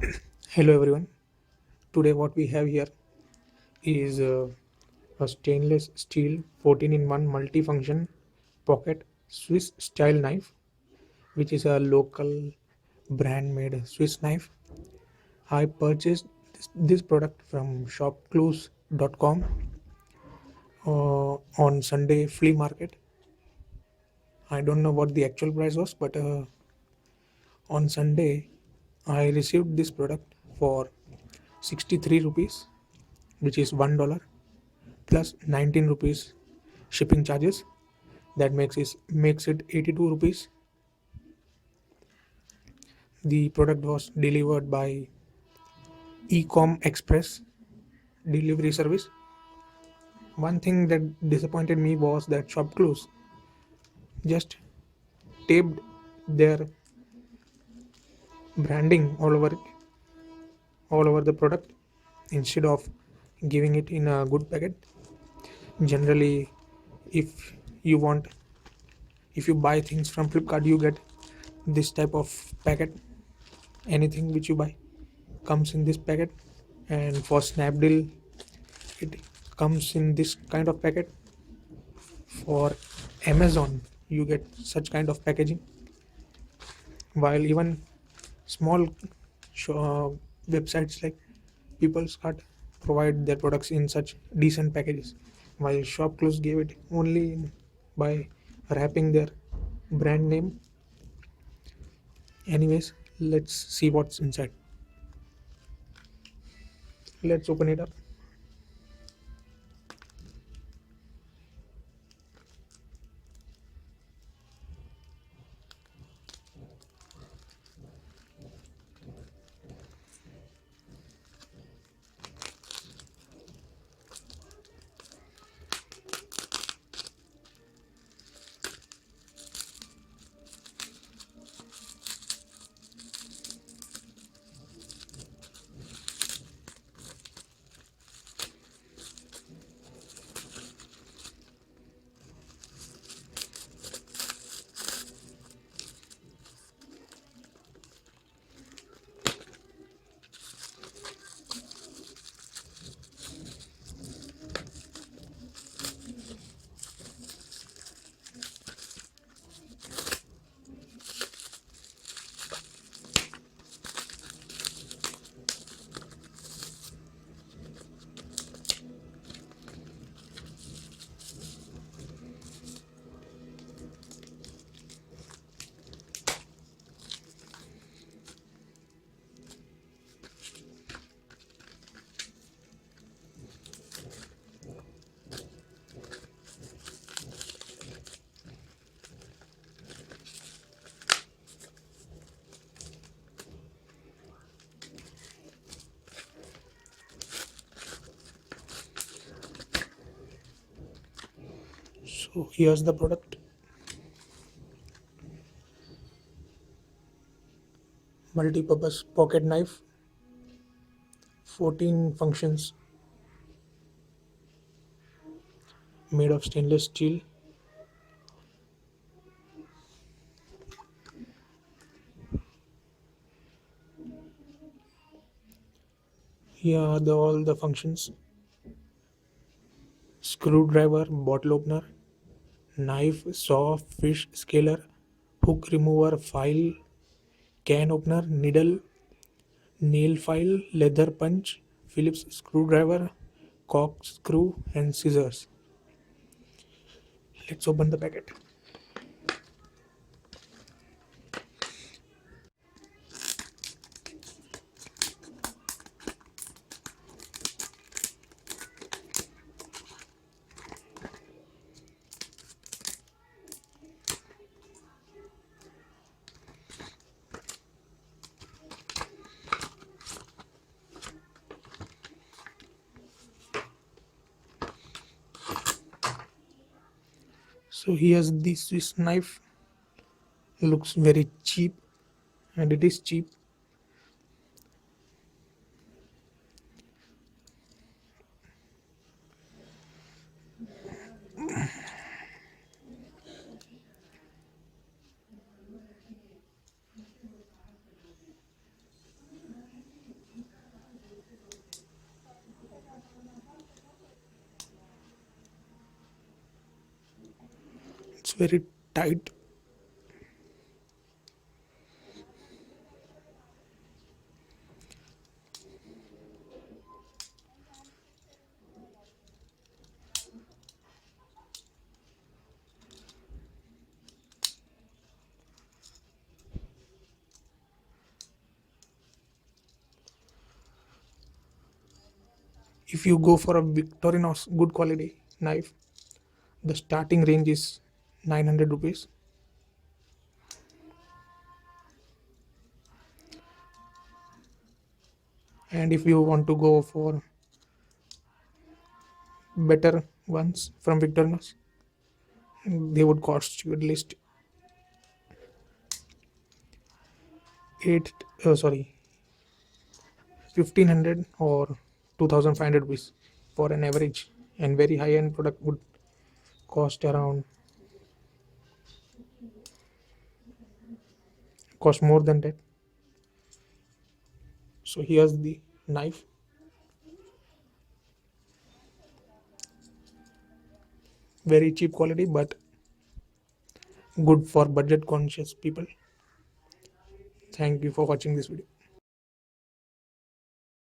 Hello everyone. Today what we have here is a stainless steel 14 in 1 multifunction pocket Swiss style knife, which is a local brand made Swiss knife. I purchased this product from shopclues.com on Sunday flea market. I don't know what the actual price was, but on Sunday I received this product for 63 rupees, which is $1 plus 19 rupees shipping charges. That makes it 82 rupees. The product was delivered by Ecom Express delivery service. One thing that disappointed me was that shopclues just taped their branding all over the product instead of giving it in a good packet. Generally, if you want if you buy things from Flipkart, you get this type of packet. Anything which you buy comes in this packet, and for Snapdeal it comes in this kind of packet. For Amazon you get such kind of packaging, while even small websites like People's Cart provide their products in such decent packages, while shopclose gave it only by wrapping their brand name. Anyways, let's see what's inside. Let's open it up. So here's the product. Multi-purpose pocket knife, 14 functions, made of stainless steel. Here are all the functions: screwdriver, bottle opener, knife, saw, fish scaler, hook remover, file, can opener, needle, nail file, leather punch, Phillips screwdriver, corkscrew, and scissors. Let's open the packet. So here's the Swiss knife. Looks very cheap, and it is cheap. very tight. If you go for a Victorinox good quality knife, the starting range is 900 rupees. And if you want to go for better ones from Victorinox, they would cost you at least 8 sorry 1500 or 2500 rupees. For an average and very high end product would cost more than that. So here's the knife. Very cheap quality but good for budget conscious people. Thank you for watching this video.